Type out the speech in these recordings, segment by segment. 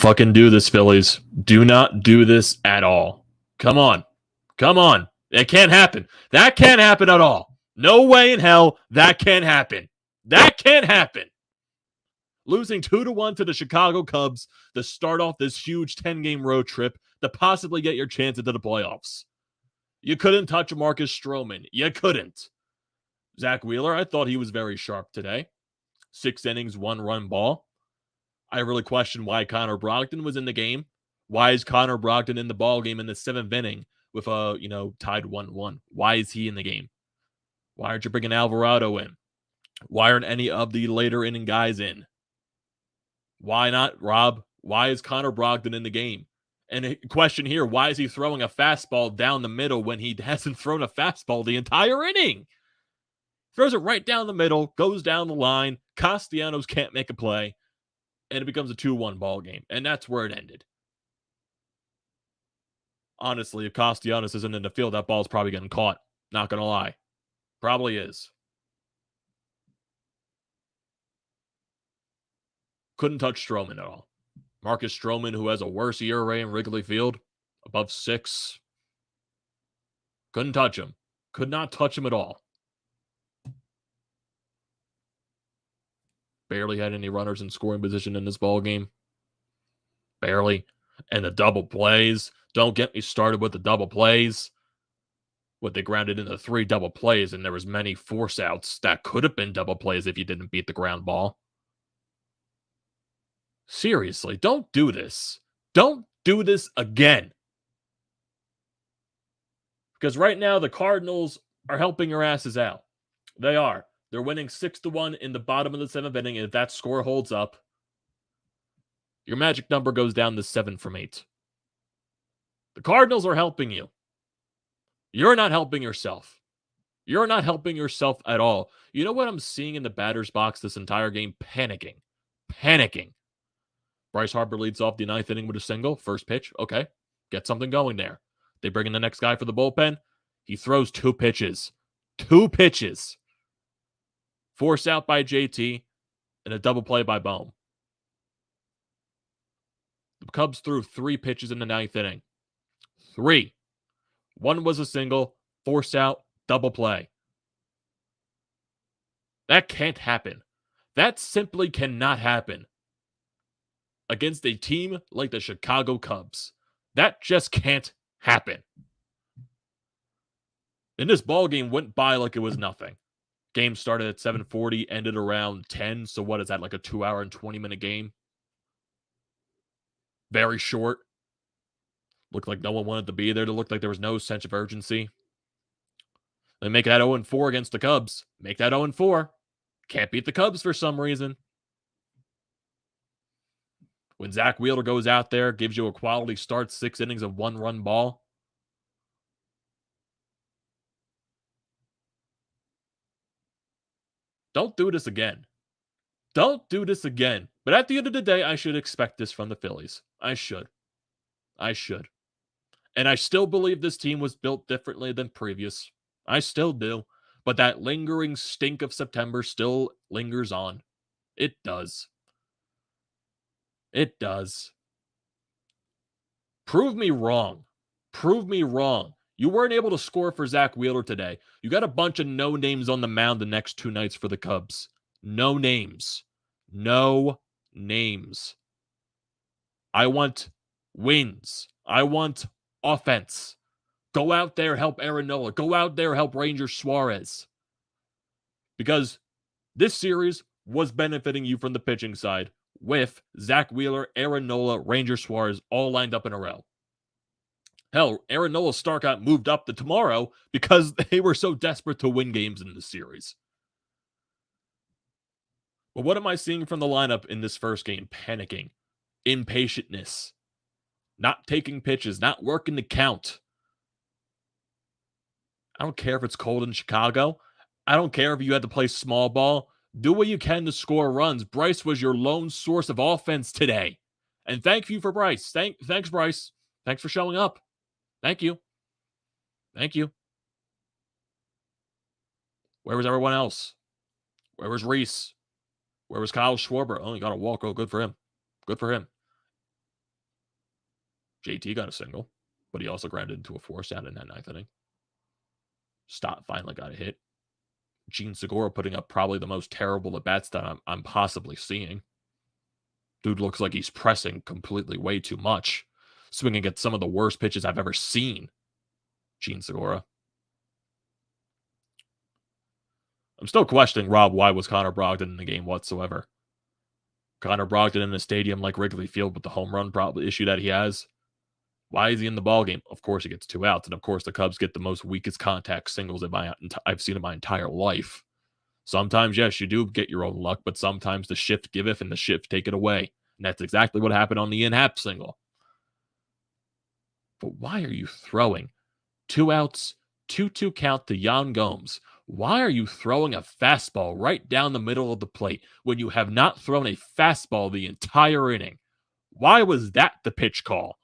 fucking do this, Phillies. Do not do this at all. Come on. Come on. It can't happen. That can't happen at all. No way in hell that can happen. That can't happen. Losing 2-1 to the Chicago Cubs to start off this huge 10-game road trip to possibly get your chance into the playoffs. You couldn't touch Marcus Stroman. You couldn't. Zack Wheeler, I thought he was very sharp today. 6 innings, 1-run ball. I really question why Connor Brogdon was in the game. Why is Connor Brogdon in the ball game in the 7th inning with tied 1-1? Why is he in the game? Why aren't you bringing Alvarado in? Why aren't any of the later inning guys in? Why not, Rob? Why is Connor Brogdon in the game? And a question here, why is he throwing a fastball down the middle when he hasn't thrown a fastball the entire inning? Throws it right down the middle, goes down the line. Castellanos can't make a play, and it becomes a 2-1 ball game. And that's where it ended. Honestly, if Castellanos isn't in the field, that ball's probably getting caught. Not going to lie. Probably is. Couldn't touch Stroman at all. Marcus Stroman, who has a worse ERA in Wrigley Field, above 6. Couldn't touch him. Could not touch him at all. Barely had any runners in scoring position in this ball game. Barely. And the double plays. Don't get me started with the double plays. What they grounded into 3 double plays, and there was many force outs that could have been double plays if you didn't beat the ground ball. Seriously, don't do this. Don't do this again. Because right now, the Cardinals are helping your asses out. They are. They're winning 6-1 in the bottom of the 7th inning, and if that score holds up, your magic number goes down to 7 from 8. The Cardinals are helping you. You're not helping yourself. You're not helping yourself at all. You know what I'm seeing in the batter's box this entire game? Panicking. Panicking. Bryce Harper leads off the 9th inning with a single. First pitch. Okay. Get something going there. They bring in the next guy for the bullpen. He throws 2 pitches. 2 pitches. Force out by JT and a double play by Bohm. The Cubs threw 3 pitches in the 9th inning. 3. 1 was a single, force out, double play. That can't happen. That simply cannot happen against a team like the Chicago Cubs. That just can't happen. And this ball game went by like it was nothing. Game started at 7:40, ended around 10. So what is that, like a 2-hour and 20-minute game? Very short. Looked like no one wanted to be there. It looked like there was no sense of urgency. They make that 0-4 against the Cubs. Make that 0-4. Can't beat the Cubs for some reason. When Zack Wheeler goes out there, gives you a quality start, 6 innings of 1-run ball. Don't do this again. Don't do this again. But at the end of the day, I should expect this from the Phillies. I should. And I still believe this team was built differently than previous. I still do. But that lingering stink of September still lingers on. It does. It does. Prove me wrong. Prove me wrong. You weren't able to score for Zack Wheeler today. You got a bunch of no names on the mound the next 2 nights for the Cubs. No names. No names. I want wins. I want offense. Go out there, help Aaron Nola. Go out there, help Ranger Suarez. Because this series was benefiting you from the pitching side with Zack Wheeler, Aaron Nola, Ranger Suarez all lined up in a row. Hell, Aaron Nola's start got moved up to tomorrow because they were so desperate to win games in this series. But what am I seeing from the lineup in this first game? Panicking. Impatientness. Not taking pitches. Not working the count. I don't care if it's cold in Chicago. I don't care if you had to play small ball. Do what you can to score runs. Bryce was your lone source of offense today. And thank you for Bryce. Thanks, Bryce. Thanks for showing up. Thank you. Thank you. Where was everyone else? Where was Rhys? Where was Kyle Schwarber? Oh, he got a walk. Oh, good for him. Good for him. JT got a single, but he also grounded into a force out in that ninth inning. Stott finally got a hit. Gene Segura putting up probably the most terrible at-bats that I'm possibly seeing. Dude looks like he's pressing completely way too much. Swinging at some of the worst pitches I've ever seen. Gene Segura. I'm still questioning, Rob, why was Connor Brogdon in the game whatsoever? Connor Brogdon in a stadium like Wrigley Field with the home run issue that he has. Why is he in the ballgame? Of course he gets 2 outs, and of course the Cubs get the most weakest contact singles I've seen in my entire life. Sometimes, yes, you do get your own luck, but sometimes the shift giveth and the shift take it away. And that's exactly what happened on the in-hap single. But why are you throwing 2 outs, 2-2 count to Yan Gomes? Why are you throwing a fastball right down the middle of the plate when you have not thrown a fastball the entire inning? Why was that the pitch call?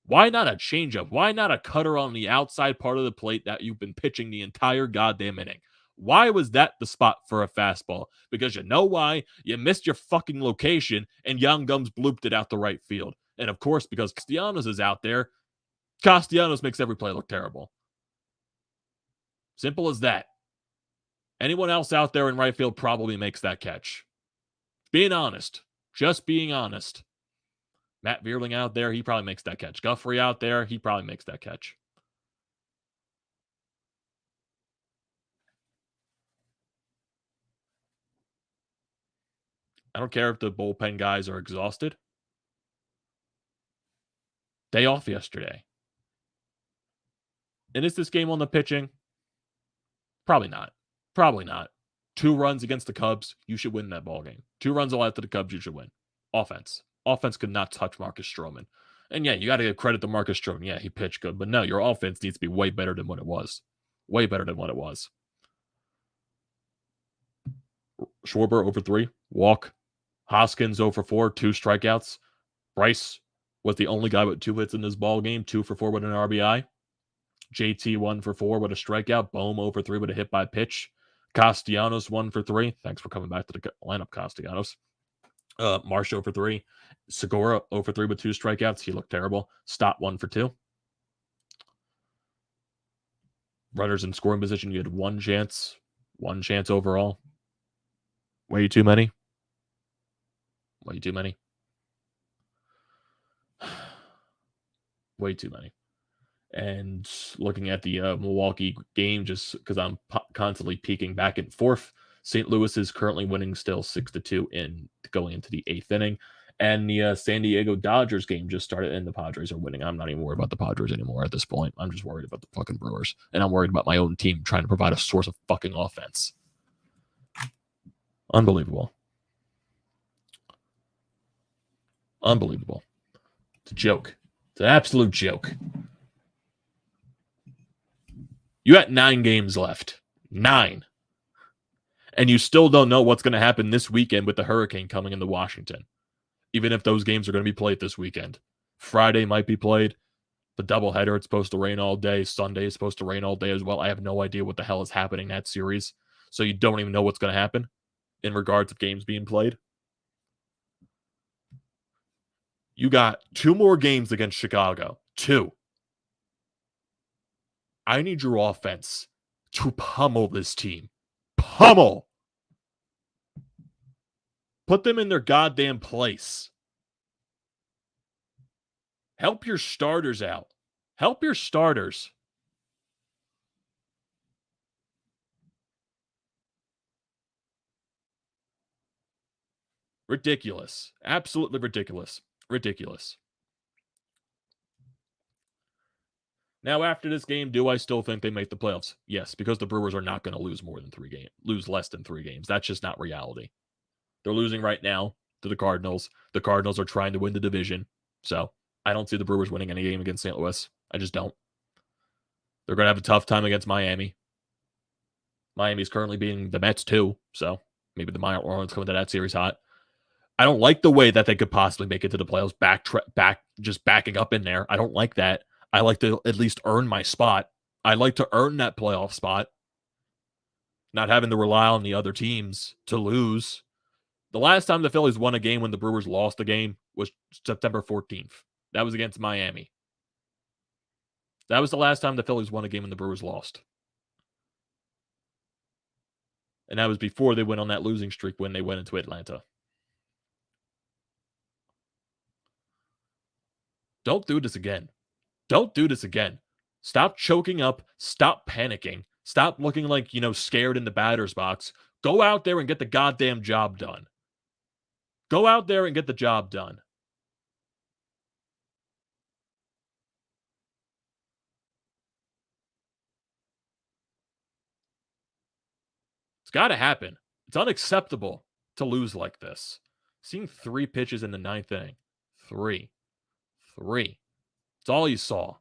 Why not a changeup? Why not a cutter on the outside part of the plate that you've been pitching the entire goddamn inning? Why was that the spot for a fastball? Because you know why? You missed your fucking location, and Yan Gomes blooped it out the right field. And of course, because Castellanos is out there, Castellanos makes every play look terrible. Simple as that. Anyone else out there in right field probably makes that catch. Being honest. Just being honest. Matt Vierling out there, he probably makes that catch. Guffrey out there, he probably makes that catch. I don't care if the bullpen guys are exhausted. Day off yesterday. And is this game on the pitching? Probably not. Probably not. 2 runs against the Cubs, you should win that ball game. 2 runs allowed to the Cubs, you should win. Offense. Offense could not touch Marcus Stroman. And yeah, you got to give credit to Marcus Stroman. Yeah, he pitched good. But no, your offense needs to be way better than what it was. Way better than what it was. Schwarber over 3. Walk. Hoskins 0 for 4. 2 strikeouts. Bryce was the only guy with 2 hits in this ball game. 2 for 4 with an RBI. JT 1 for 4 with a strikeout. Bohm 0 for 3 with a hit by pitch. Castellanos 1 for 3. Thanks for coming back to the lineup, Castellanos. Marsh 0 for 3. Segura 0 for 3 with 2 strikeouts. He looked terrible. Stott 1 for 2. Runners in scoring position, you had 1 chance. 1 chance overall. Way too many. Way too many. Way too many. And looking at the Milwaukee game, just because I'm constantly peeking back and forth, St. Louis is currently winning still 6-2 in going into the 8th inning. And the San Diego Dodgers game just started, and the Padres are winning. I'm not even worried about the Padres anymore at this point. I'm just worried about the fucking Brewers. And I'm worried about my own team trying to provide a source of fucking offense. Unbelievable. Unbelievable. It's a joke. It's an absolute joke. You got 9 games left. 9. And you still don't know what's going to happen this weekend with the hurricane coming into Washington. Even if those games are going to be played this weekend. Friday might be played. The doubleheader, it's supposed to rain all day. Sunday is supposed to rain all day as well. I have no idea what the hell is happening in that series. So you don't even know what's going to happen in regards of games being played. You got 2 more games against Chicago. 2. I need your offense to pummel this team. Pummel. Put them in their goddamn place. Help your starters out. Help your starters. Ridiculous. Absolutely ridiculous. Ridiculous. Now, after this game, do I still think they make the playoffs? Yes, because the Brewers are not going to lose lose less than 3 games. That's just not reality. They're losing right now to the Cardinals. The Cardinals are trying to win the division. So I don't see the Brewers winning any game against St. Louis. I just don't. They're going to have a tough time against Miami. Miami's currently beating the Mets too. So maybe the Marlins come into that series hot. I don't like the way that they could possibly make it to the playoffs just backing up in there. I don't like that. I like to at least earn my spot. I like to earn that playoff spot. Not having to rely on the other teams to lose. The last time the Phillies won a game when the Brewers lost a game was September 14th. That was against Miami. That was the last time the Phillies won a game and the Brewers lost. And that was before they went on that losing streak when they went into Atlanta. Don't do this again. Don't do this again. Stop choking up. Stop panicking. Stop looking like, scared in the batter's box. Go out there and get the goddamn job done. Go out there and get the job done. It's got to happen. It's unacceptable to lose like this. Seeing 3 pitches in the 9th inning. 3. It's all you saw.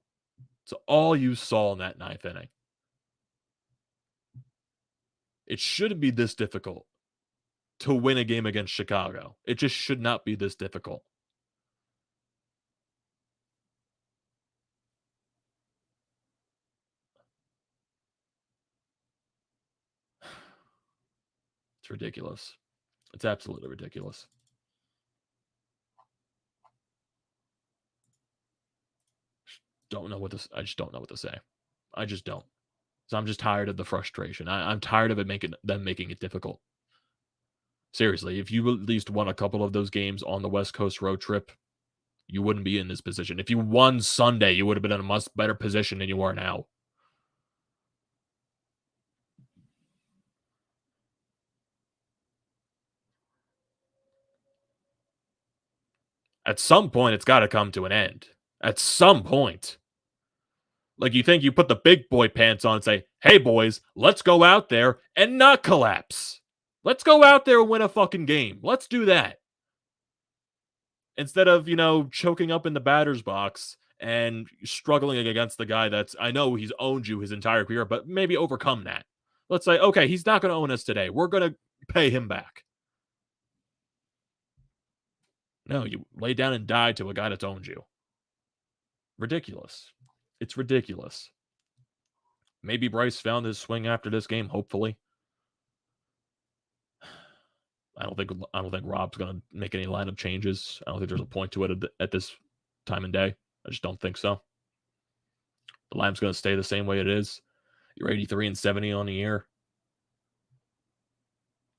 It's all you saw in that 9th inning. It shouldn't be this difficult to win a game against Chicago. It just should not be this difficult. It's ridiculous. It's absolutely ridiculous. I just don't know what to say. I just don't. So I'm just tired of the frustration. I'm tired of them making it difficult. Seriously, if you at least won a couple of those games on the West Coast road trip, you wouldn't be in this position. If you won Sunday, you would have been in a much better position than you are now. At some point, it's got to come to an end. At some point. Like, you think you put the big boy pants on and say, hey, boys, let's go out there and not collapse. Let's go out there and win a fucking game. Let's do that. Instead of, choking up in the batter's box and struggling against the guy I know he's owned you his entire career, but maybe overcome that. Let's say, okay, he's not going to own us today. We're going to pay him back. No, you lay down and die to a guy that's owned you. Ridiculous. It's ridiculous. Maybe Bryce found his swing after this game, hopefully. I don't think Rob's going to make any lineup changes. I don't think there's a point to it at this time and day. I just don't think so. The lineup's going to stay the same way it is. You're 83-70 on the year.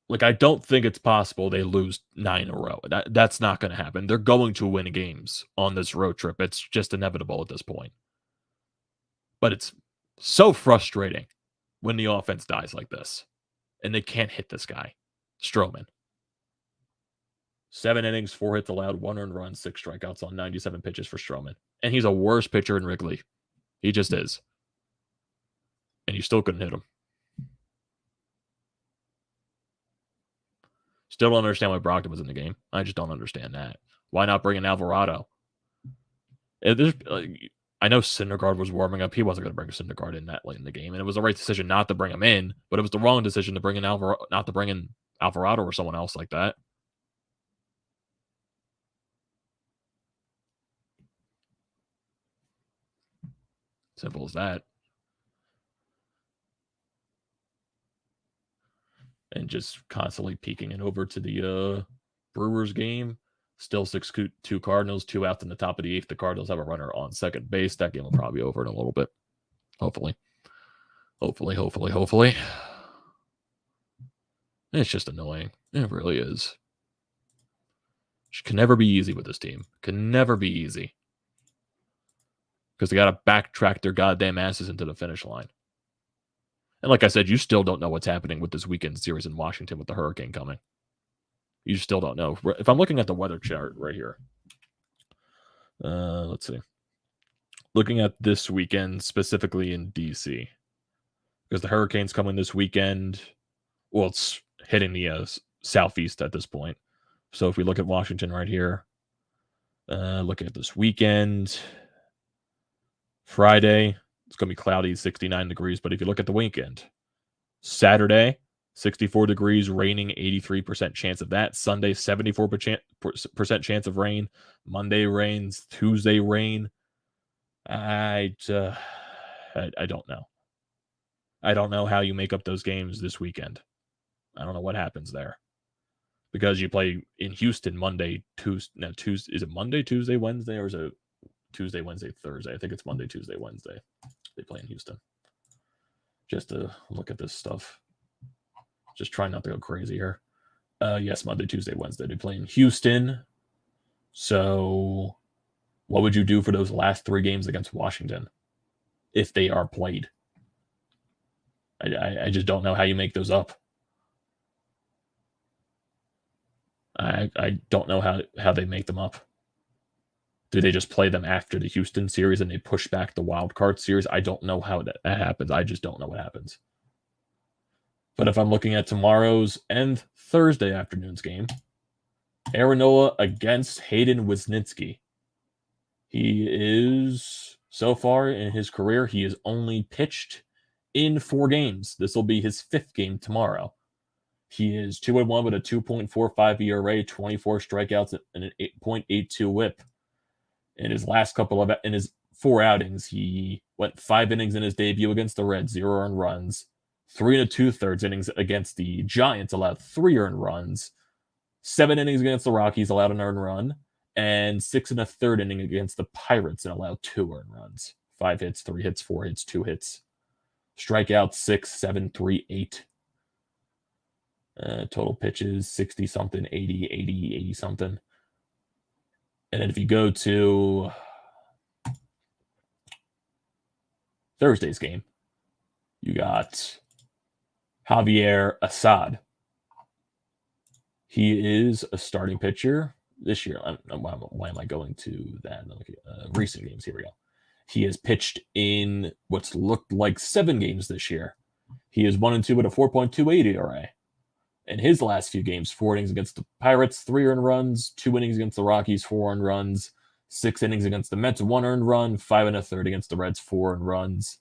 Like, I don't think it's possible they lose 9 in a row. That's not going to happen. They're going to win games on this road trip. It's just inevitable at this point. But it's so frustrating when the offense dies like this and they can't hit this guy, Stroman. 7 innings, 4 hits allowed, 1 earned run, 6 strikeouts on 97 pitches for Stroman. And he's a worse pitcher in Wrigley. He just is. And you still couldn't hit him. Still don't understand why Brogdon was in the game. I just don't understand that. Why not bring in Alvarado? I know Syndergaard was warming up. He wasn't going to bring Syndergaard in that late in the game, and it was the right decision not to bring him in. But it was the wrong decision to bring in not to bring in Alvarado or someone else like that. Simple as that. And just constantly peeking it over to the Brewers game. Still 6-2 Cardinals, 2 outs in the top of the 8th. The Cardinals have a runner on second base. That game will probably be over in a little bit. Hopefully. It's just annoying. It really is. It can never be easy with this team. Can never be easy. Because they got to backtrack their goddamn asses into the finish line. And like I said, you still don't know what's happening with this weekend series in Washington with the hurricane coming. You still don't know. If I'm looking at the weather chart right here, let's see. Looking at this weekend, specifically in D.C., because the hurricane's coming this weekend. Well, it's hitting the southeast at this point. So if we look at Washington right here, looking at this weekend, Friday, it's going to be cloudy, 69 degrees. But if you look at the weekend, Saturday, 64 degrees, raining, 83% chance of that. Sunday, 74% chance of rain. Monday, rains. Tuesday, rain. I don't know. I don't know how you make up those games this weekend. I don't know what happens there. Because you play in Houston Monday, Tuesday. No, Tuesday. Is it Monday, Tuesday, Wednesday, or is it Tuesday, Wednesday, Thursday. I think it's Monday, Tuesday, Wednesday. They play in Houston. Just to look at this stuff. Just trying not to go crazy here. Yes, Monday, Tuesday, Wednesday. They play in Houston. So what would you do for those last 3 games against Washington if they are played? I just don't know how you make those up. I don't know how they make them up. Do they just play them after the Houston series and they push back the wild card series? I don't know how that happens. I just don't know what happens. But if I'm looking at tomorrow's and Thursday afternoon's game, Nola against Hayden Wisniewski. He is, so far in his career, he has only pitched in 4 games. This will be his 5th game tomorrow. He is 2-1 with a 2.45 ERA, 24 strikeouts, and an 8.82 WHIP. In his last in his 4 outings, he went 5 innings in his debut against the Reds, 0 earned runs. 3 2/3 innings against the Giants, allowed 3 earned runs. 7 innings against the Rockies, allowed an earned run. And 6 1/3 inning against the Pirates and allowed 2 earned runs. 5 hits, 3 hits, 4 hits, 2 hits. Strikeouts 6, 7, 3, 8. Total pitches 60-something, 80 something. And then if you go to Thursday's game, you got Javier Assad. He is a starting pitcher this year. Why am I going to that? Recent games. Here we go. He has pitched in what's looked like 7 games this year. He is 1-2 with a 4.28 ERA. In his last few games, 4 innings against the Pirates, 3 earned runs, 2 innings against the Rockies, 4 earned runs, 6 innings against the Mets, 1 earned run, 5 1/3 against the Reds, 4 earned runs,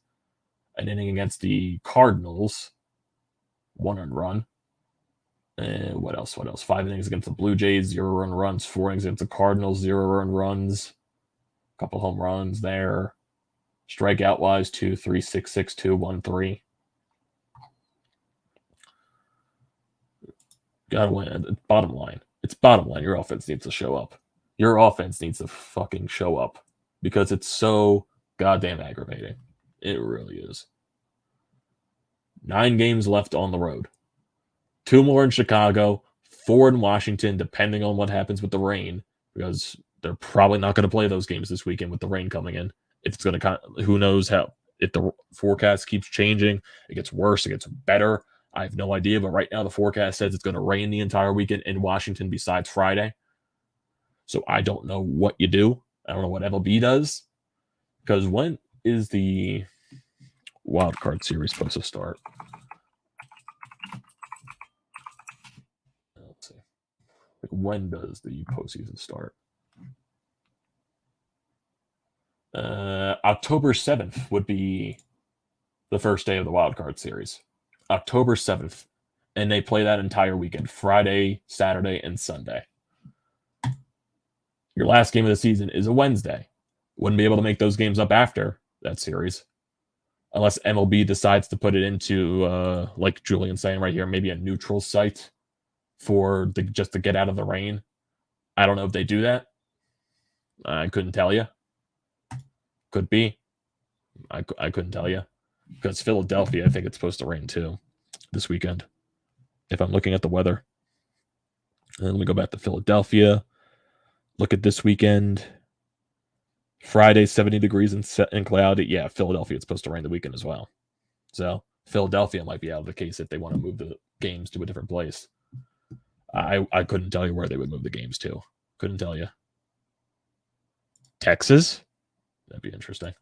an inning against the Cardinals, 1 earned run. And what else? 5 innings against the Blue Jays, 0 earned runs, 4 innings against the Cardinals, 0 earned runs, a couple home runs there. Strikeout wise, 2, 3, 6, 6, 2, 1, 3. Gotta win. Bottom line. It's bottom line. Your offense needs to show up. Your offense needs to fucking show up because it's so goddamn aggravating. It really is. 9 games left on the road. 2 more in Chicago, 4 in Washington, depending on what happens with the rain, because they're probably not going to play those games this weekend with the rain coming in. If it's going to, who knows how, if the forecast keeps changing, it gets worse, it gets better. I have no idea, but right now the forecast says it's going to rain the entire weekend in Washington besides Friday. So I don't know what you do. I don't know what MLB does. Because when is the wild card series supposed to start? Let's see. Like, when does the postseason start? October 7th would be the first day of the wild card series. October 7th. And they play that entire weekend. Friday, Saturday, and Sunday. Your last game of the season is a Wednesday. Wouldn't be able to make those games up after that series. Unless MLB decides to put it into, like Julian's saying right here, maybe a neutral site for just to get out of the rain. I don't know if they do that. I couldn't tell you. Could be. I couldn't tell you. Because Philadelphia, I think it's supposed to rain too this weekend. If I'm looking at the weather. And let me go back to Philadelphia. Look at this weekend. Friday, 70 degrees and cloudy. Yeah, Philadelphia, it's supposed to rain the weekend as well. So Philadelphia might be out of the case if they want to move the games to a different place. I couldn't tell you where they would move the games to. Couldn't tell you. Texas? That'd be interesting.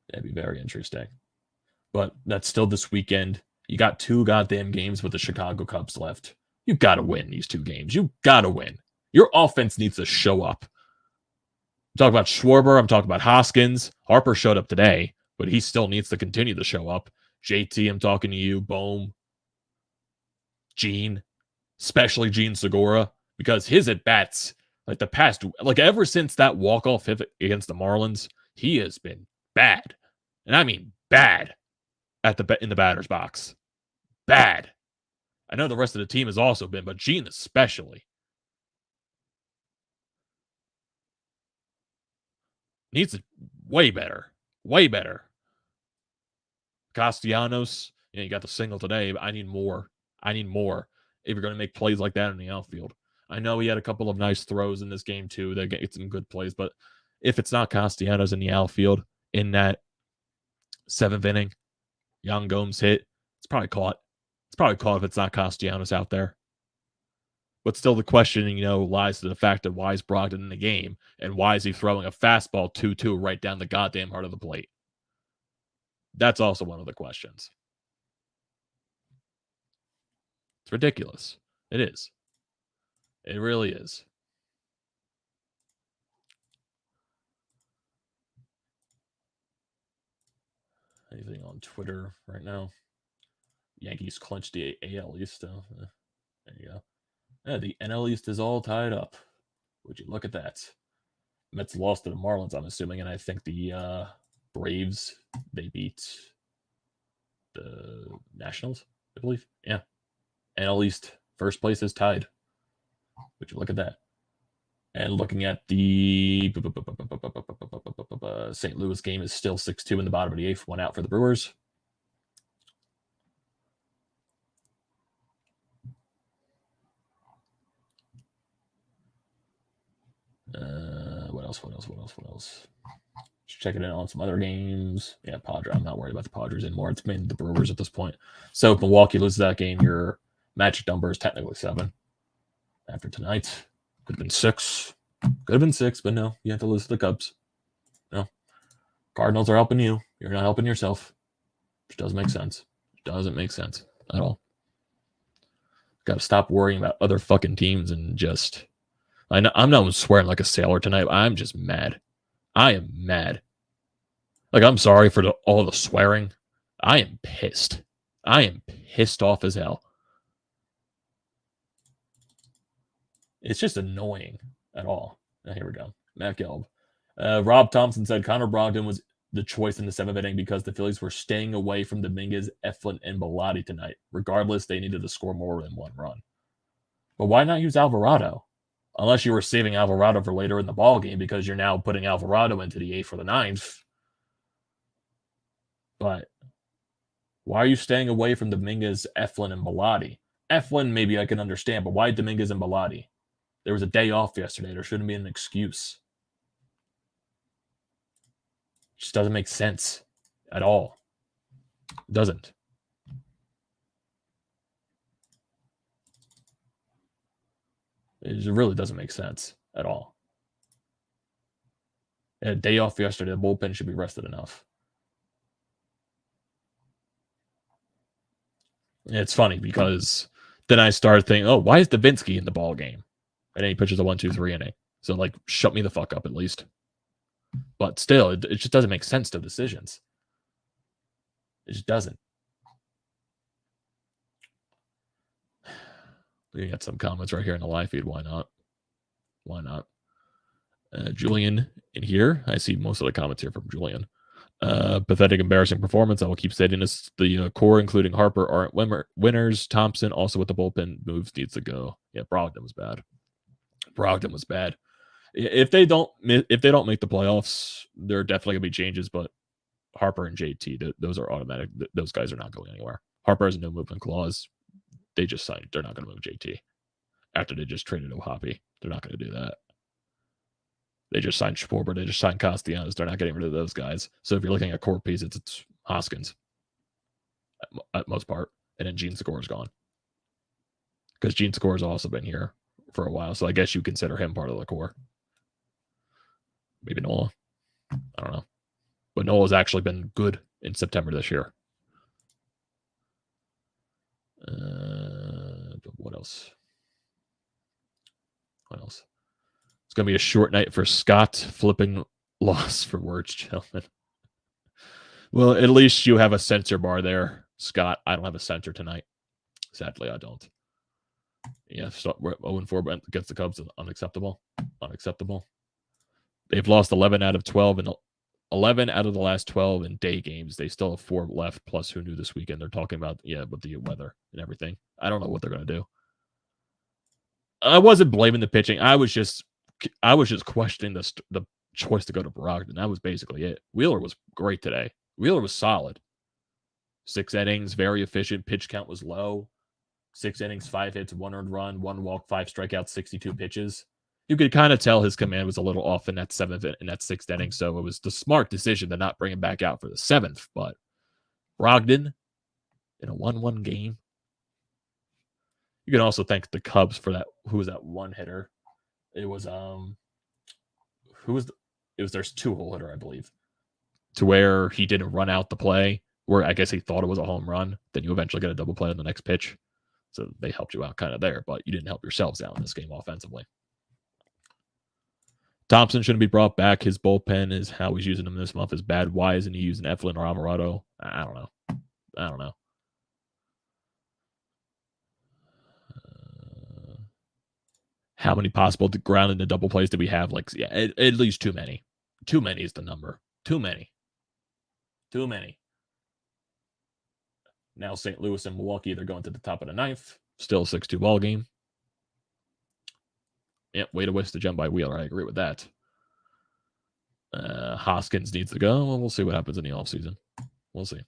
That'd be very interesting. But that's still this weekend. You got 2 goddamn games with the Chicago Cubs left. You got to win these 2 games. You got to win. Your offense needs to show up. I'm talking about Schwarber. I'm talking about Hoskins. Harper showed up today, but he still needs to continue to show up. JT, I'm talking to you. Bohm. Gene. Especially Gene Segura. Because his at-bats, like the past, like ever since that walk-off hit against the Marlins, he has been bad. And I mean bad in the batter's box. Bad. I know the rest of the team has also been, but Gene especially. Needs it way better. Way better. Castellanos, you got the single today, but I need more. I need more if you're going to make plays like that in the outfield. I know he had a couple of nice throws in this game, too. They get some good plays, but if it's not Castellanos in the outfield in that 7th inning, Young Gomes hit, it's probably caught. It's probably caught if it's not Castellanos out there. But still the question, lies to the fact of why is Brogdon in the game and why is he throwing a fastball 2-2 right down the goddamn heart of the plate? That's also one of the questions. It's ridiculous. It is. It really is. Anything on Twitter right now? Yankees clinched the AL East. There you go. Yeah, the NL East is all tied up. Would you look at that? Mets lost to the Marlins, I'm assuming, and I think the Braves, they beat the Nationals, I believe. Yeah. NL East, first place is tied. Would you look at that? And looking at the St. Louis game is still 6-2 in the bottom of the 8th, 1 out for the Brewers. What else? Just checking in on some other games. Yeah, Padres. I'm not worried about the Padres anymore. It's mainly the Brewers at this point. So if Milwaukee loses that game, your magic number is technically 7. After tonight, could have been 6. Could have been 6, but no, you have to lose to the Cubs. No. Cardinals are helping you. You're not helping yourself. Which doesn't make sense. Doesn't make sense at all. Got to stop worrying about other fucking teams and just... I'm not swearing like a sailor tonight. I'm just mad. I am mad. Like, I'm sorry for all the swearing. I am pissed. I am pissed off as hell. It's just annoying at all. Here we go. Matt Gelb. Rob Thompson said Connor Brogdon was the choice in the 7th inning because the Phillies were staying away from Dominguez, Eflin, and Bellotti tonight. Regardless, they needed to score more than 1 run. But why not use Alvarado? Unless you were saving Alvarado for later in the ball game because you're now putting Alvarado into the 8th or the 9th. But why are you staying away from Dominguez, Eflin, and Bellotti? Eflin, maybe I can understand, but why Dominguez and Bellotti? There was a day off yesterday. There shouldn't be an excuse. It just doesn't make sense at all. It doesn't. It really doesn't make sense at all. A day off yesterday, the bullpen should be rested enough. It's funny because then I started thinking, oh, why is Davinsky in the ball game? And then he pitches a 1-2-3 inning. So, like, shut me the fuck up at least. But still, it just doesn't make sense to decisions. It just doesn't. We got some comments right here in the live feed. Why not? Why not? Julian in here. I see most of the comments here from Julian. Pathetic, embarrassing performance. I will keep stating this. The core, including Harper, aren't winners. Thompson, also with the bullpen moves, needs to go. Yeah, Brogdon was bad. Brogdon was bad. If they don't make the playoffs, there are definitely gonna be changes. But Harper and JT, those are automatic. Those guys are not going anywhere. Harper has a no movement clause. They just signed. They're not going to move JT after they just traded Ohapi. They're not going to do that. They just signed Schwarber. They just signed Castellanos. They're not getting rid of those guys. So if you're looking at core pieces, it's Hoskins at most part. And then Gene Segura is gone. Because Gene Segura has also been here for a while. So I guess you consider him part of the core. Maybe Nola. I don't know. But Nola's actually been good in September this year. What else? It's going to be a short night for Scott. Flipping loss for words, gentlemen. Well, at least you have a censor bar there, Scott. I don't have a censor tonight. Sadly, I don't. Yeah, so we're 0-4 against the Cubs. Unacceptable. Unacceptable. They've lost 11 out of 12 and 11 out of the last 12 in day games. They still have 4 left, plus who knew this weekend. They're talking about, with the weather and everything. I don't know what they're going to do. I wasn't blaming the pitching. I was just questioning the choice to go to Brogdon. That was basically it. Wheeler was great today. Wheeler was solid. 6 innings, very efficient. Pitch count was low. 6 innings, 5 hits, 1 earned run, 1 walk, 5 strikeouts, 62 pitches. You could kind of tell his command was a little off in that 6th inning, so it was the smart decision to not bring him back out for the 7th. But Brogdon in a 1-1 game. You can also thank the Cubs for that. Who was that one hitter? It was their 2-hole hitter, I believe, to where he didn't run out the play, where I guess he thought it was a home run. Then you eventually get a double play on the next pitch. So they helped you out kind of there, but you didn't help yourselves out in this game offensively. Thompson shouldn't be brought back. His bullpen is how he's using him this month is bad. Why isn't he using Eflin or Alvarado? I don't know. How many possible ground into double plays do we have? Like, yeah, at least too many. Too many is the number. Too many. Now St. Louis and Milwaukee, they're going to the top of the 9th. Still a 6-2 ball game. Yep, way to waste the gem by Wheeler. I agree with that. Hoskins needs to go. Well, we'll see what happens in the offseason. We'll see.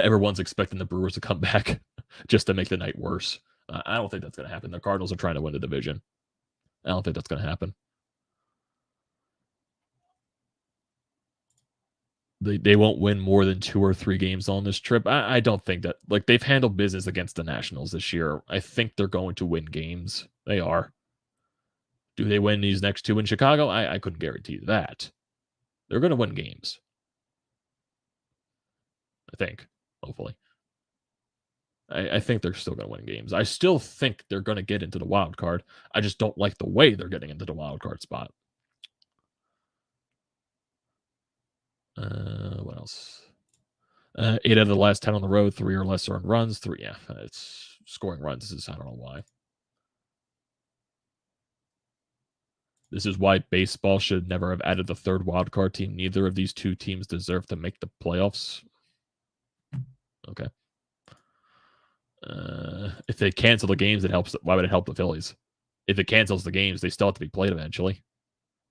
Everyone's expecting the Brewers to come back just to make the night worse. I don't think that's going to happen. The Cardinals are trying to win the division. I don't think that's going to happen. They won't win more than 2 or 3 games on this trip. I don't think that. Like, they've handled business against the Nationals this year. I think they're going to win games. They are. Do they win these next 2 in Chicago? I couldn't guarantee that. They're going to win games. I think. Hopefully. I think they're still going to win games. I still think they're going to get into the wild card. I just don't like the way they're getting into the wild card spot. What else? 8 out of the last 10 on the road, 3 or less earned runs. 3, yeah, it's scoring runs. I don't know why. This is why baseball should never have added the 3rd wild card team. Neither of these 2 teams deserve to make the playoffs. Okay. If they cancel the games, it helps. Why would it help the Phillies? If it cancels the games, they still have to be played eventually.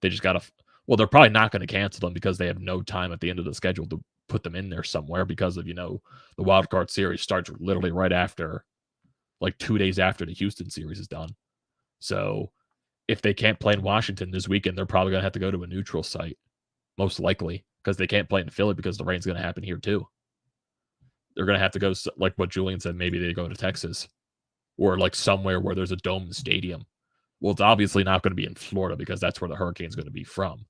They just got to. Well, they're probably not going to cancel them because they have no time at the end of the schedule to put them in there somewhere because of, the wild card series starts literally right after, like 2 days after the Houston series is done. So if they can't play in Washington this weekend, they're probably going to have to go to a neutral site, most likely, because they can't play in Philly because the rain's going to happen here too. They're going to have to go, like what Julian said, maybe they go to Texas or like somewhere where there's a domed stadium. Well, it's obviously not going to be in Florida because that's where the hurricane's going to be from.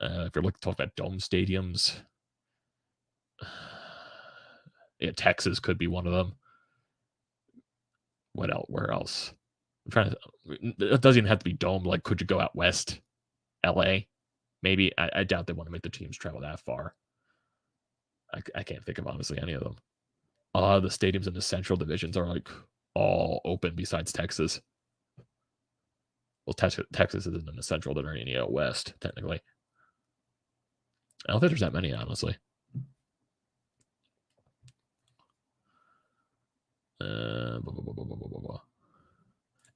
If you're looking to talk about dome stadiums, yeah, Texas could be one of them. What else? Where else? I'm trying to. It doesn't even have to be dome. Like, could you go out west? LA? Maybe. I doubt they want to make the teams travel that far. I can't think of honestly any of them. The stadiums in the Central divisions are like all open besides Texas. Well, Texas isn't in the Central; they're in the West technically. I don't think there's that many, honestly.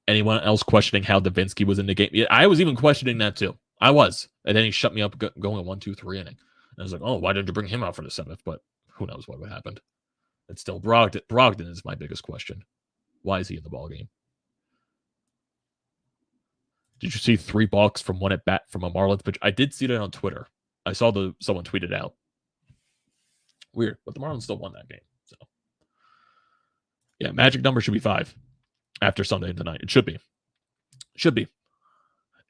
Anyone else questioning how Davinsky was in the game? Yeah, I was even questioning that too. I was, and then he shut me up going a 1-2-3 inning. And I was like, oh, why didn't you bring him out for the 7th? But who knows what would happen? It's still Brogdon is my biggest question. Why is he in the ball game? Did you see 3 balks from 1 at bat from a Marlins pitch? I did see that on Twitter. I saw someone tweeted out. Weird, but the Marlins still won that game. So, yeah, magic number should be 5 after Sunday and tonight. It should be.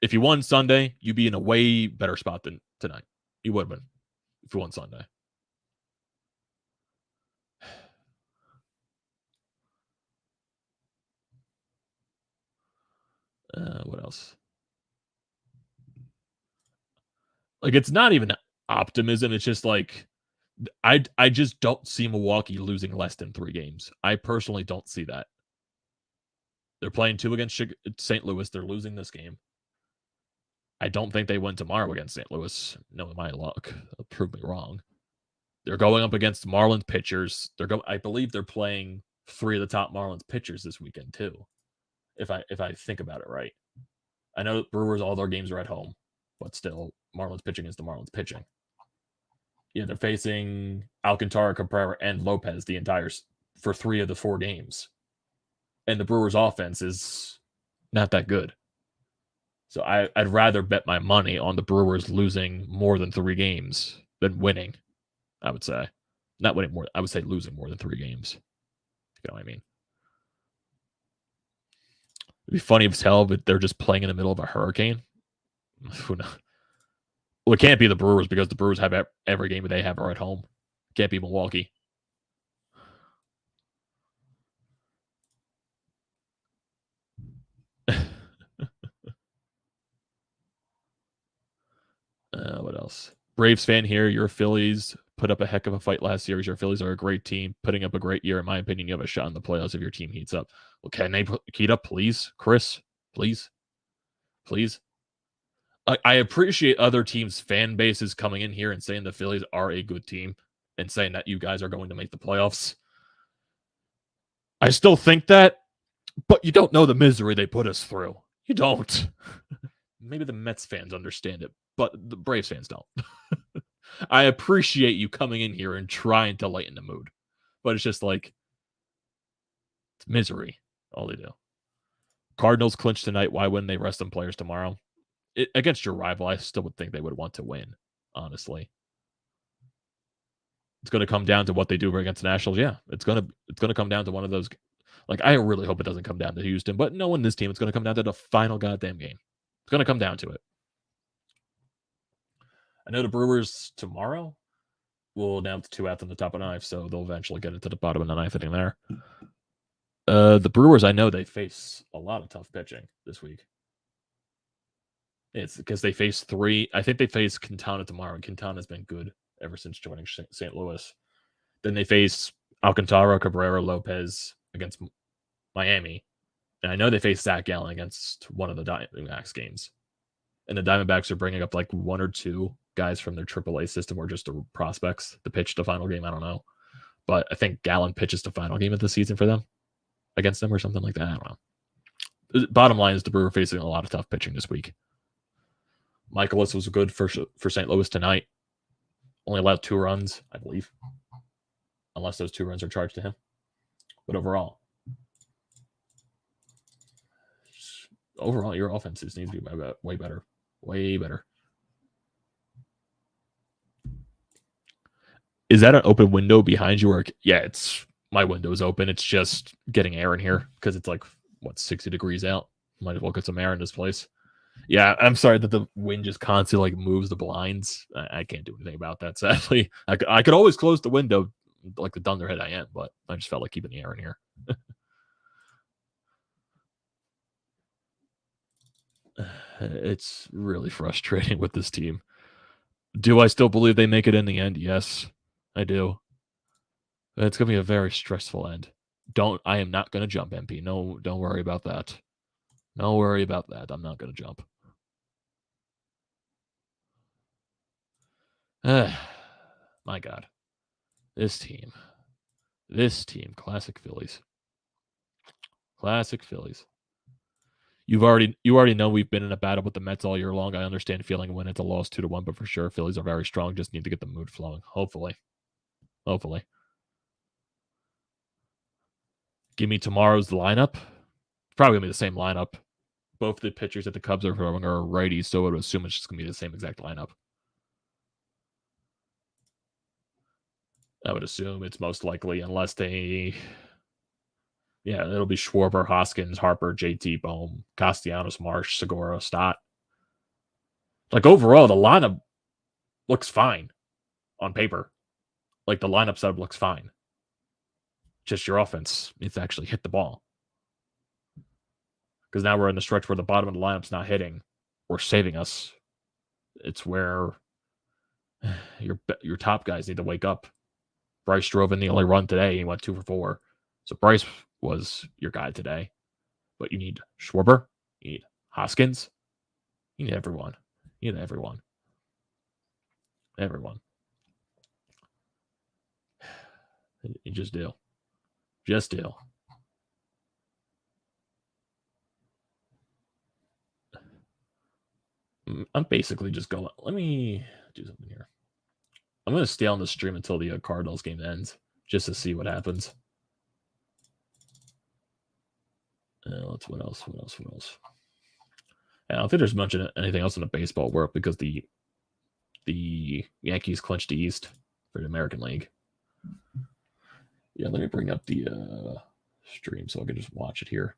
If you won Sunday, you'd be in a way better spot than tonight. You would have been if you won Sunday. What else? Like, it's not even optimism. It's just like, I just don't see Milwaukee losing less than 3 games. I personally don't see that. They're playing 2 against St. Louis. They're losing this game. I don't think they win tomorrow against St. Louis. Knowing my luck, they'll prove me wrong. They're going up against Marlins pitchers. I believe they're playing 3 of the top Marlins pitchers this weekend too. If I think about it right, I know Brewers, all their games are at home, but still, Marlins pitching is the Marlins pitching. Yeah, they're facing Alcantara, Cabrera, and Lopez for 3 of the 4 games. And the Brewers' offense is not that good. So I'd rather bet my money on the Brewers losing more than 3 games than winning, I would say. Not winning more, I would say losing more than 3 games. You know what I mean? It'd be funny as hell, but they're just playing in the middle of a hurricane. Who knows? Well, it can't be the Brewers because the Brewers have every game they have are at home. It can't be Milwaukee. What else? Braves fan here. Your Phillies put up a heck of a fight last year. Your Phillies are a great team, putting up a great year. In my opinion, you have a shot in the playoffs if your team heats up. Well, can they heat up, please? Chris, please? Please? I appreciate other teams' fan bases coming in here and saying the Phillies are a good team and saying that you guys are going to make the playoffs. I still think that, but you don't know the misery they put us through. You don't. Maybe the Mets fans understand it, but the Braves fans don't. I appreciate you coming in here and trying to lighten the mood, but it's just like, it's misery. All they do. Cardinals clinch tonight. Why wouldn't they rest some players tomorrow? Against your rival, I still would think they would want to win, honestly. It's going to come down to what they do against the Nationals. Yeah, it's going to come down to one of those. Like, I really hope it doesn't come down to Houston, but knowing this team, it's going to come down to the final goddamn game. It's going to come down to it. I know the Brewers tomorrow will announce 2 outs on the top of the ninth, so they'll eventually get into the bottom of the ninth inning there. The Brewers, I know they face a lot of tough pitching this week. It's because they face 3. I think they face Quintana tomorrow, and Quintana's been good ever since joining St. Louis. Then they face Alcantara, Cabrera, Lopez against Miami. And I know they face Zack against one of the Diamondbacks games. And the Diamondbacks are bringing up like 1 or 2 guys from their AAA system or just the prospects to pitch the final game. I don't know. But I think Gallen pitches the final game of the season for them, against them or something like that. I don't know. The bottom line is the Brewers facing a lot of tough pitching this week. Michaelis was good for St. Louis tonight. Only allowed 2 runs, I believe. Unless those 2 runs are charged to him. But overall, your offenses need to be way better. Way better. Is that an open window behind you? Yeah, it's my window's open. It's just getting air in here because it's like, 60 degrees out. Might as well get some air in this place. Yeah, I'm sorry that the wind just constantly like moves the blinds. I can't do anything about that, sadly. I could always close the window like the dunderhead I am, but I just felt like keeping the air in here. It's really frustrating with this team. Do I still believe they make it in the end? Yes, I do. It's going to be a very stressful end. I am not going to jump, MP. No, don't worry about that. Don't worry about that. I'm not going to jump. My God. This team, classic Phillies. Classic Phillies. You already know we've been in a battle with the Mets all year long. I understand feeling when it's a loss 2-1, but for sure, Phillies are very strong. Just need to get the mood flowing. Hopefully. Give me tomorrow's lineup. Probably gonna be the same lineup. Both the pitchers that the Cubs are throwing are righties, so I would assume it's just gonna be the same exact lineup. I would assume it's most likely, unless they. Yeah, it'll be Schwarber, Hoskins, Harper, JT, Bohm, Castellanos, Marsh, Segura, Stott. Like, overall, the lineup looks fine on paper. Like, the lineup setup looks fine. Just your offense needs to actually hit the ball. Because now we're in the stretch where the bottom of the lineup's not hitting or saving us. It's where your top guys need to wake up. Bryce drove in the only run today. He went 2 for 4. So Bryce was your guy today. But you need Schwarber. You need Hoskins. You need everyone. Everyone. You just do. Just do. I'm basically just going. Let me do something here. I'm going to stay on the stream until the Cardinals game ends, just to see what happens. What else? I don't think there's much of anything else in the baseball world because the Yankees clinched the East for the American League. Yeah, let me bring up the stream so I can just watch it here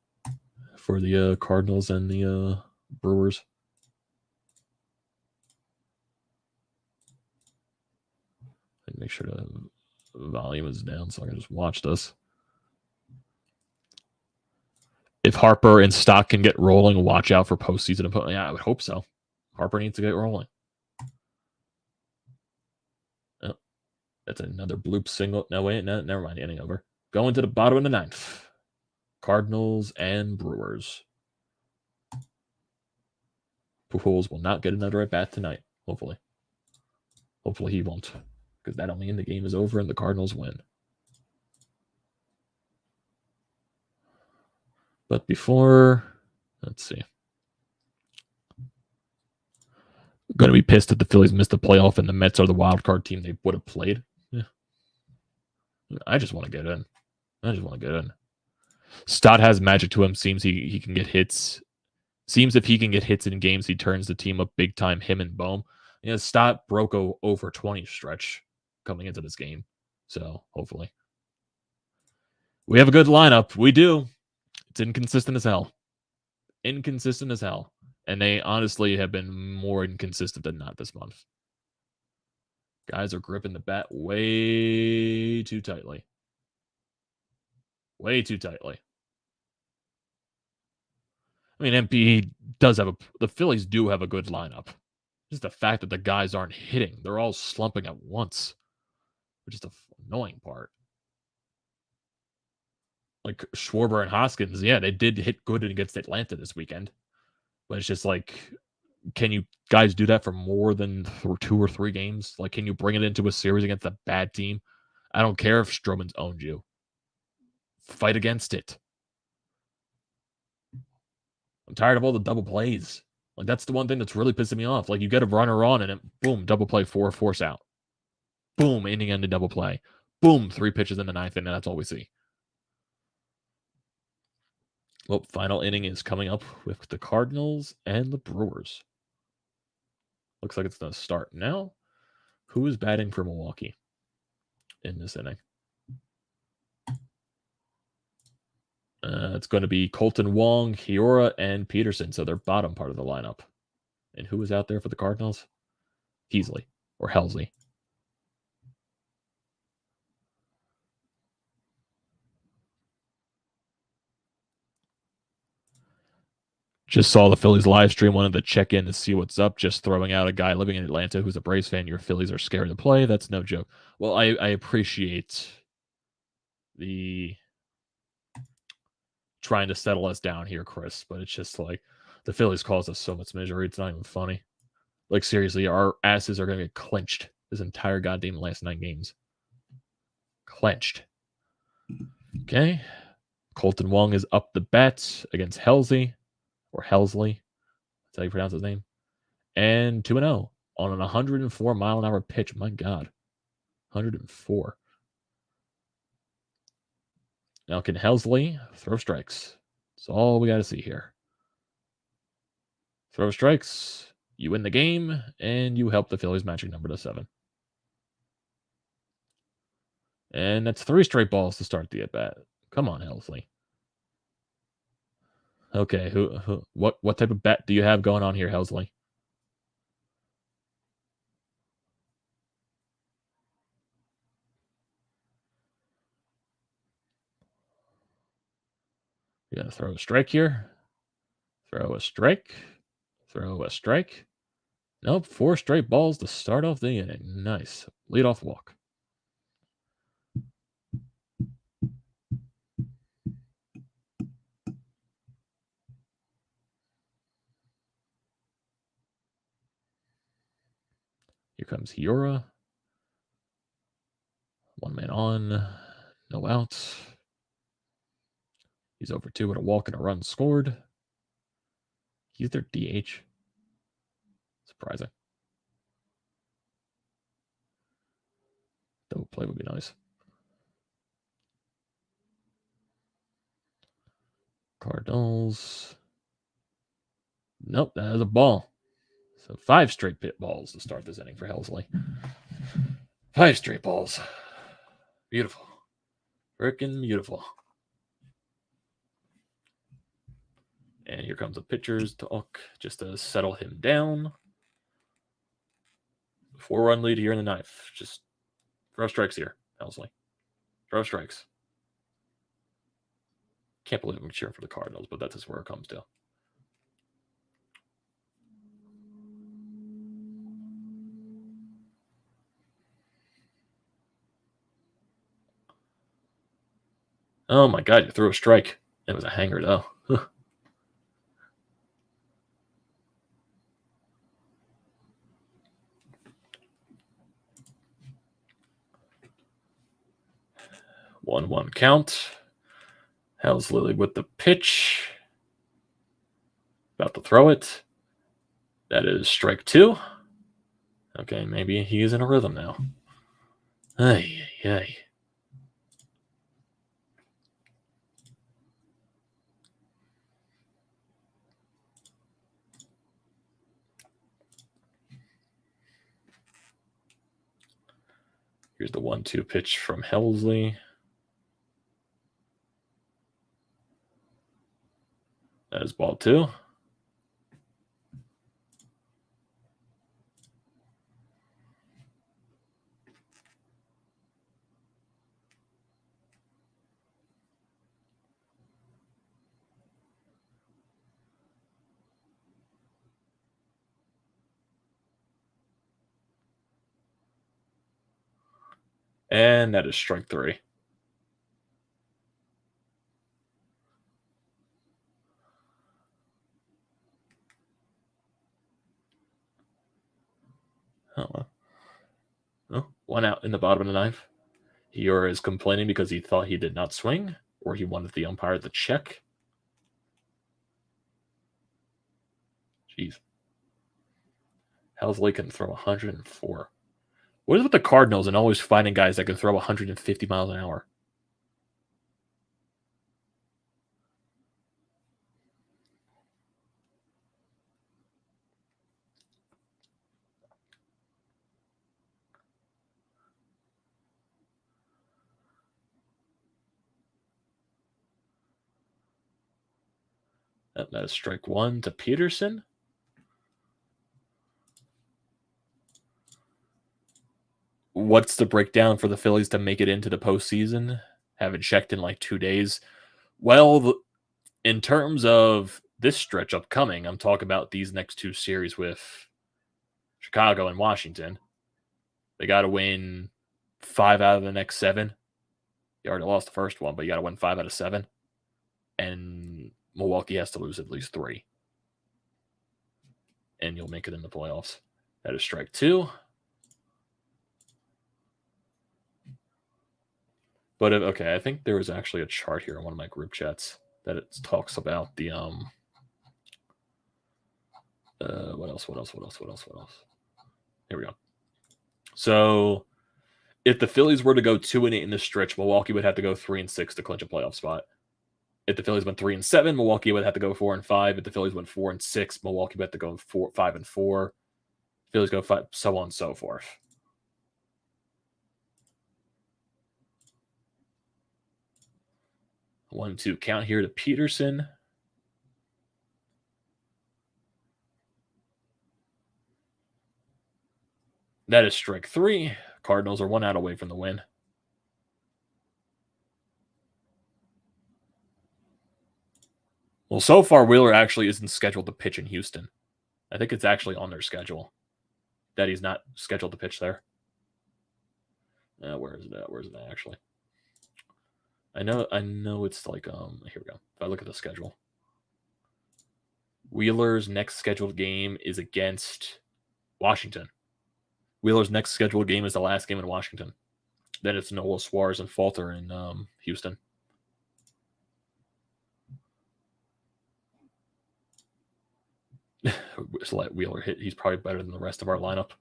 for the Cardinals and the Brewers. And make sure the volume is down so I can just watch this. If Harper and Stock can get rolling, watch out for postseason. Yeah, I would hope so. Harper needs to get rolling. Oh, that's another bloop single. No, wait, no, never mind. Inning over. Going to the bottom of the ninth. Cardinals and Brewers. Pujols will not get another at bat tonight, hopefully. Hopefully he won't, because that'll mean the game is over and the Cardinals win. But before, let's see. Going to be pissed that the Phillies missed the playoff and the Mets are the wild card team they would have played. Yeah. I just want to get in. Stott has magic to him. Seems he can get hits. Seems if he can get hits in games, he turns the team up big time, him and Bohm. Stott broke over 20 stretch coming into this game. So, hopefully. We have a good lineup. We do. It's inconsistent as hell. And they honestly have been more inconsistent than not this month. Guys are gripping the bat way too tightly. I mean, MP does have the Phillies do have a good lineup. Just the fact that the guys aren't hitting. They're all slumping at once, which is the annoying part. Like Schwarber and Hoskins, yeah, they did hit good against Atlanta this weekend. But it's just like, can you guys do that for more than 2 or 3 games? Like, can you bring it into a series against a bad team? I don't care if Stroman's owned you. Fight against it. I'm tired of all the double plays. Like, that's the one thing that's really pissing me off. Like, you get a runner on and it, boom, double play 4, force out. Boom, inning ended double play. Boom, 3 pitches in the 9th, and that's all we see. Well, final inning is coming up with the Cardinals and the Brewers. Looks like it's going to start now. Who is batting for Milwaukee in this inning? It's going to be Colton Wong, Hiura, and Peterson. So they're bottom part of the lineup. And who is out there for the Cardinals? Heasley or Helsley. Just saw the Phillies live stream. Wanted to check in to see what's up. Just throwing out a guy living in Atlanta who's a Braves fan. Your Phillies are scary to play. That's no joke. Well, I appreciate the trying to settle us down here, Chris. But it's just like the Phillies cause us so much misery. It's not even funny. Like, seriously, our asses are going to get clenched this entire goddamn last 9 games. Clenched. Okay. Colton Wong is up the bat against Helsley. Or Helsley. That's how you pronounce his name. And 2-0 on an 104 mile an hour pitch. My God. 104. Now, can Helsley throw strikes? That's all we got to see here. Throw strikes. You win the game, and you help the Phillies magic number to 7. And that's 3 straight balls to start the at-bat. Come on, Helsley. Okay, what type of bet do you have going on here, Helsley? You gotta throw a strike here. Throw a strike. Throw a strike. Nope, 4 straight balls to start off the inning. Nice. Leadoff walk. Here comes Hiura. 1 man on. No outs. He's over 2 with a walk and a run scored. He's their DH. Surprising. Double play would be nice. Cardinals. Nope, that is a ball. So 5 straight pit balls to start this inning for Helsley. 5 straight balls. Beautiful. Freaking beautiful. And here comes the pitcher's talk just to settle him down. 4-run lead here in the 9th. Just throw strikes here, Helsley. Throw strikes. Can't believe I'm cheering for the Cardinals, but that's just where it comes to. Oh my God, you threw a strike. It was a hanger, though. 1-1 count. Helsley with the pitch. About to throw it. That is strike 2. Okay, maybe he is in a rhythm now. Ay, ay, ay. Here's the 1-2 pitch from Helsley. That is ball 2. And that is strike 3. Oh, 1 out in the bottom of the 9th. He either is complaining because he thought he did not swing, or he wanted the umpire to check. Jeez. Helsley can throw 104. What is with the Cardinals and always finding guys that can throw 150 miles an hour? That is strike 1 to Peterson. What's the breakdown for the Phillies to make it into the postseason? Haven't checked in like 2 days. Well, in terms of this stretch upcoming, I'm talking about these next 2 series with Chicago and Washington. They got to win 5 out of the next 7. You already lost the first one, but you got to win 5 out of 7. And Milwaukee has to lose at least 3. And you'll make it in the playoffs. That is strike 2. But okay, I think there was actually a chart here in one of my group chats that it talks about the what else? Here we go. So if the Phillies were to go 2-8 in this stretch, Milwaukee would have to go 3-6 to clinch a playoff spot. If the Phillies went 3-7, Milwaukee would have to go 4-5. If the Phillies went 4-6, Milwaukee would have to go 5-4. Phillies go 5, so on and so forth. One, 2 count here to Peterson. That is strike 3. Cardinals are 1 out away from the win. Well, so far, Wheeler actually isn't scheduled to pitch in Houston. I think it's actually on their schedule that he's not scheduled to pitch there. Where is it at? Where is it at, actually? I know it's like, here we go. If I look at the schedule, Wheeler's next scheduled game is against Washington. Wheeler's next scheduled game is the last game in Washington. Then it's Nola, Suarez, and Falter in Houston. just let Wheeler hit. He's probably better than the rest of our lineup.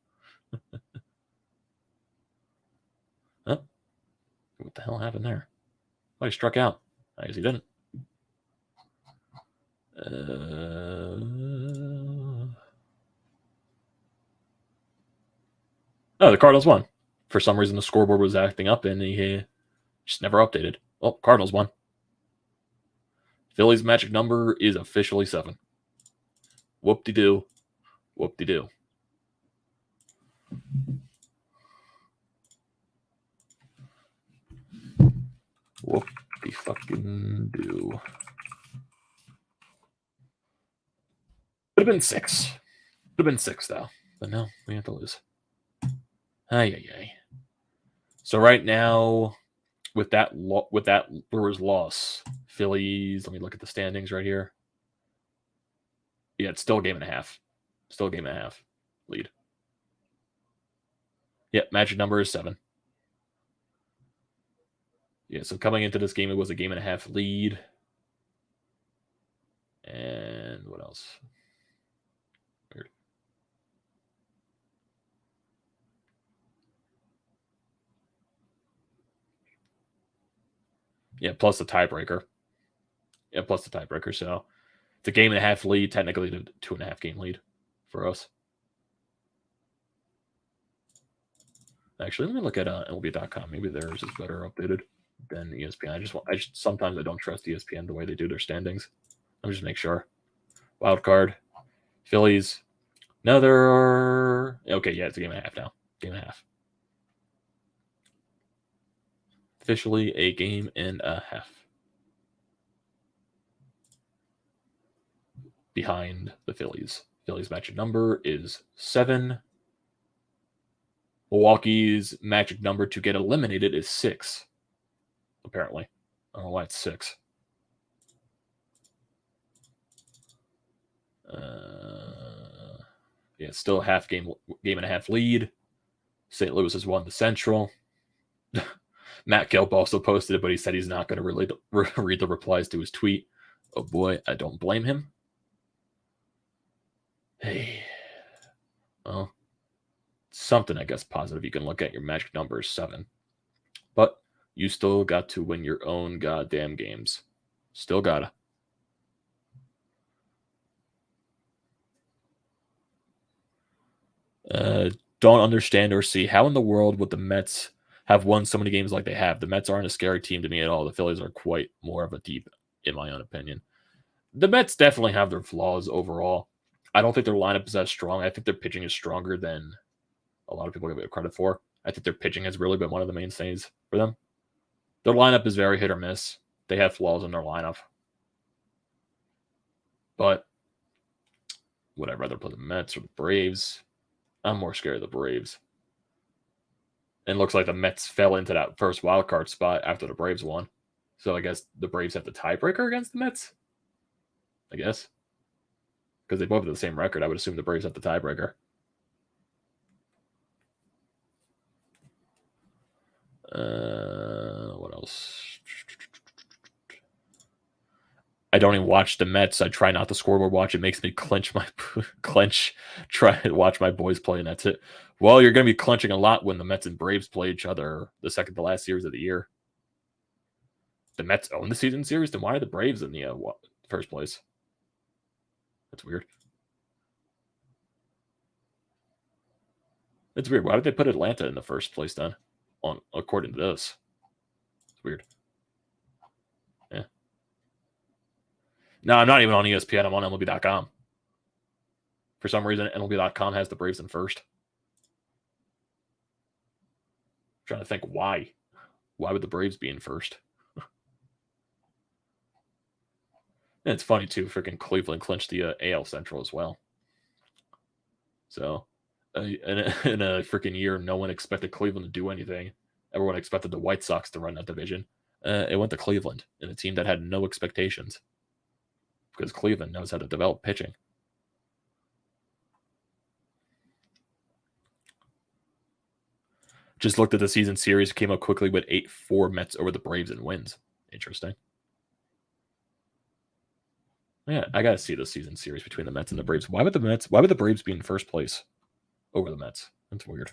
Huh? What the hell happened there? Oh, he struck out. I guess he didn't. Oh, the Cardinals won. For some reason, the scoreboard was acting up, and he just never updated. Oh, Cardinals won. Phillies' magic number is officially 7. Whoop-de-doo. Whoop-de-doo. Whoop-de-fucking-doo. Could have been 6. Could have been 6, though. But no, we have to lose. Ay. So right now, with that Brewers loss, Phillies, let me look at the standings right here. Yeah, it's still a game and a half. Still a game and a half lead. Yeah, magic number is 7. Yeah, so coming into this game, it was a game and a half lead. And what else? Weird. Yeah, plus the tiebreaker. Yeah, plus the tiebreaker. So it's a game and a half lead, technically a 2.5 game lead for us. Actually, let me look at MLB.com. Maybe theirs is better updated than ESPN. Sometimes I don't trust ESPN the way they do their standings. Let me just make sure. Wild card, Phillies. No, they're okay. Yeah, it's a game and a half now. Game and a half. Officially a game and a half behind the Phillies. Phillies' magic number is 7. Milwaukee's magic number to get eliminated is 6. Apparently, I don't know why it's 6. Yeah, still a game and a half lead. St. Louis has won the Central. Matt Kelp also posted it, but he said he's not going to read the replies to his tweet. Oh boy, I don't blame him. Hey, well, something I guess positive you can look at. Your magic number is 7, but you still got to win your own goddamn games. Still gotta. Don't understand or see how in the world would the Mets have won so many games like they have. The Mets aren't a scary team to me at all. The Phillies are quite more of a deep, in my own opinion. The Mets definitely have their flaws overall. I don't think their lineup is as strong. I think their pitching is stronger than a lot of people give it credit for. I think their pitching has really been one of the mainstays for them. Their lineup is very hit or miss. They have flaws in their lineup. But would I rather play the Mets or the Braves? I'm more scared of the Braves. And it looks like the Mets fell into that first wild card spot after the Braves won. So I guess the Braves have the tiebreaker against the Mets? I guess. Because they both have the same record. I would assume the Braves have the tiebreaker. What else? I don't even watch the Mets. I try not to scoreboard watch. It makes me clench. Try to watch my boys play, and that's it. Well, you're going to be clenching a lot when the Mets and Braves play each other the second to last series of the year. The Mets own the season series, then why are the Braves in the first place? That's weird. It's weird. Why did they put Atlanta in the first place then? According to this, it's weird. Yeah. No, I'm not even on ESPN. I'm on MLB.com. For some reason, MLB.com has the Braves in first. I'm trying to think why. Why would the Braves be in first? And it's funny too. Freaking Cleveland clinched the AL Central as well. So, in a freaking year, no one expected Cleveland to do anything. Everyone expected the White Sox to run that division. It went to Cleveland, and a team that had no expectations, because Cleveland knows how to develop pitching. Just looked at the season series, came up quickly with 8-4 Mets over the Braves and wins. Interesting. Yeah, I gotta see the season series between the Mets and the Braves. Why would the Braves be in first place over the Mets? That's weird.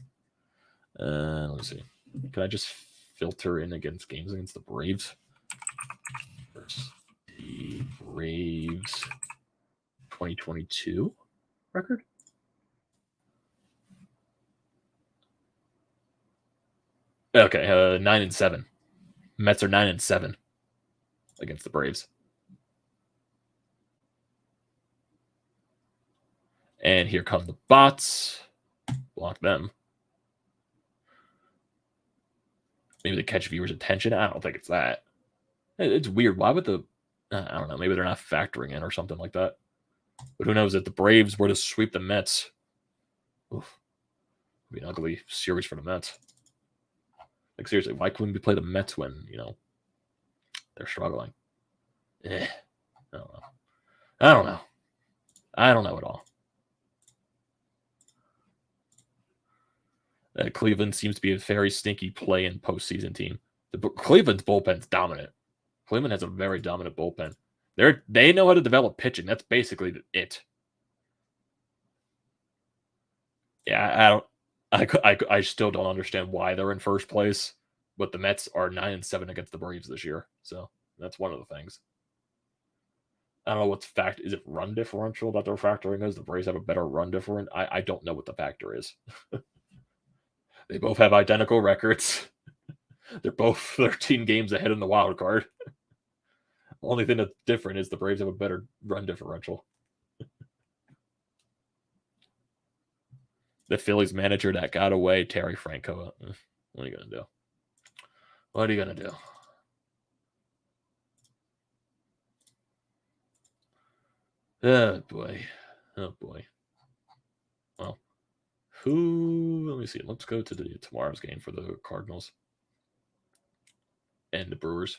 Let me see. Can I just filter in against games against the Braves? The Braves 2022 record? Okay, 9-7. Mets are 9-7 against the Braves. And here come the bots. Block them. Maybe to catch viewers' attention. I don't think it's that. It's weird. Why would the... I don't know. Maybe they're not factoring in or something like that. But who knows if the Braves were to sweep the Mets. Oof. It'd be an ugly series for the Mets. Like, seriously, why couldn't we play the Mets when, they're struggling? I don't know. I don't know at all. Cleveland seems to be a very stinky play-in postseason team. Cleveland's bullpen's dominant. Cleveland has a very dominant bullpen. They know how to develop pitching. That's basically it. Yeah, I still don't understand why they're in first place, but the Mets are 9-7 against the Braves this year. So that's one of the things. I don't know what's is it run differential that they're factoring is? The Braves have a better run differential. I don't know what the factor is. They both have identical records. They're both 13 games ahead in the wild card. Only thing that's different is the Braves have a better run differential. The Phillies manager that got away, Terry Franco. What are you going to do? What are you going to do? Oh, boy. Oh, boy. Well, let me see. Let's go to tomorrow's game for the Cardinals and the Brewers.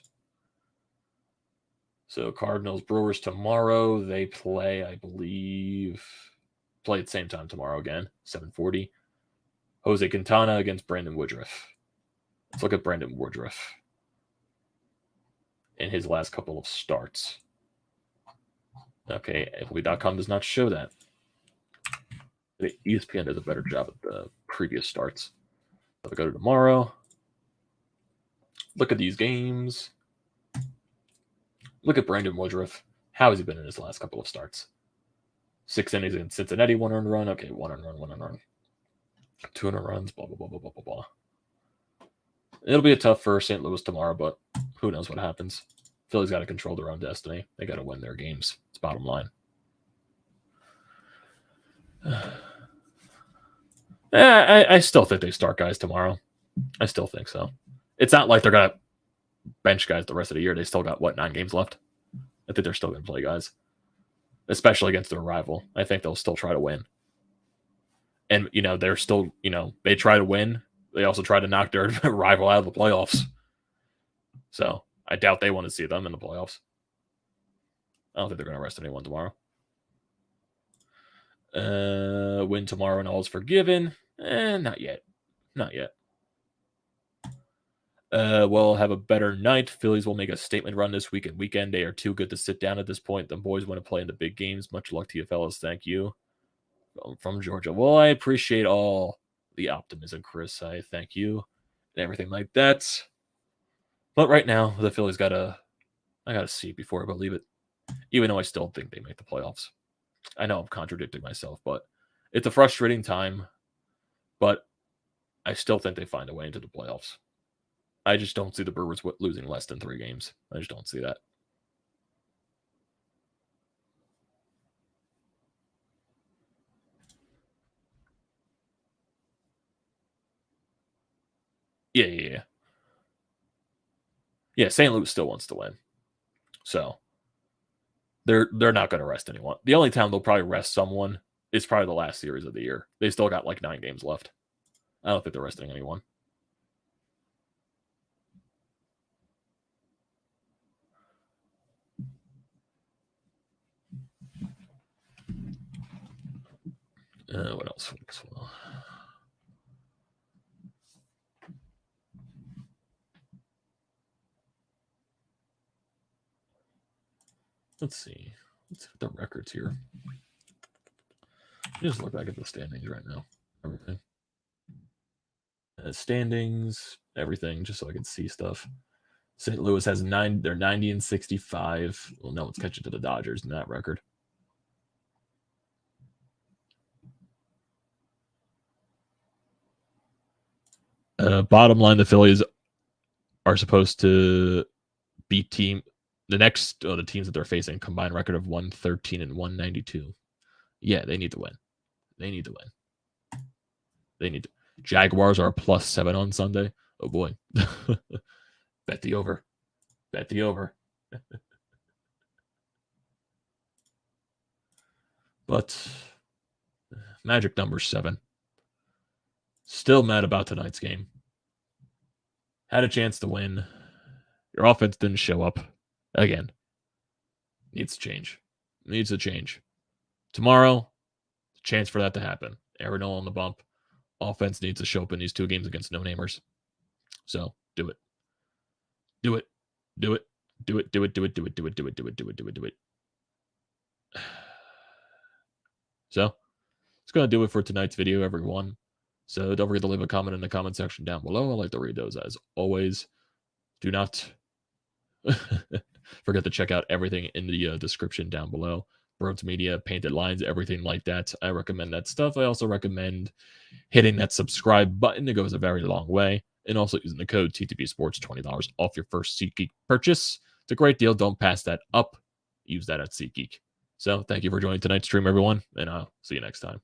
So Cardinals, Brewers tomorrow. They play, I believe, play at the same time tomorrow again, 7:40. Jose Quintana against Brandon Woodruff. Let's look at Brandon Woodruff in his last couple of starts. Okay, MLB.com does not show that. The ESPN does a better job at the previous starts. So we go to tomorrow. Look at these games. Look at Brandon Woodruff. How has he been in his last couple of starts? 6 innings against Cincinnati, 1 earned run. Okay, 1 earned run, 1 earned run. 2 earned runs, blah, blah, blah, blah, blah, blah, blah. It'll be a tough for St. Louis tomorrow, but who knows what happens. Philly's got to control their own destiny. They got to win their games. It's bottom line. I still think they start guys tomorrow. I still think so. It's not like they're going to bench guys the rest of the year. They still got, 9 games left? I think they're still going to play guys, especially against their rival. I think they'll still try to win. And, they're still, they try to win. They also try to knock their rival out of the playoffs. So I doubt they want to see them in the playoffs. I don't think they're going to rest anyone tomorrow. Win tomorrow and all is forgiven. Not yet. Not yet. We'll have a better night. Phillies will make a statement run this weekend. They are too good to sit down at this point. The boys want to play in the big games. Much luck to you fellas. Thank you. From Georgia. Well, I appreciate all the optimism, Chris. I thank you and everything like that. But right now, the Phillies I gotta see before I believe it. Even though I still think they make the playoffs. I know I'm contradicting myself, but it's a frustrating time. But I still think they find a way into the playoffs. I just don't see the Brewers losing less than 3 games. I just don't see that. Yeah. Yeah, St. Louis still wants to win. So they're not going to rest anyone. The only time they'll probably rest someone is probably the last series of the year. They still got 9 games left. I don't think they're resting anyone. What else? Let's see. Let's see the records here. Just look back at the standings right now. Everything. Standings, everything, just so I can see stuff. St. Louis has 9. They're 90 and 65. Well, no one's catching to the Dodgers in that record. Bottom line, the Phillies are supposed to beat the teams that they're facing combined record of 113 and 192. Yeah, they need to win. They need to win. They need to. Jaguars are +7 on Sunday. Oh boy. Bet the over. Bet the over. But magic number 7. Still mad about tonight's game. Had a chance to win. Your offense didn't show up. Again. Needs to change. Needs to change. Tomorrow, chance for that to happen. Aaron Nola on the bump. Offense needs to show up in these 2 games against no-namers. So, do it. Do it. Do it. Do it. Do it. Do it. Do it. Do it. Do it. Do it. Do it. Do it. Do it. So, it's going to do it for tonight's video, everyone. So, don't forget to leave a comment in the comment section down below. I like to read those as always. Do not forget to check out everything in the description down below. BrodesMedia, painted lines, everything like that. I recommend that stuff. I also recommend hitting that subscribe button. It goes a very long way. And also using the code TTPSPORTS, $20 off your first SeatGeek purchase. It's a great deal. Don't pass that up. Use that at SeatGeek. So thank you for joining tonight's stream, everyone, and I'll see you next time.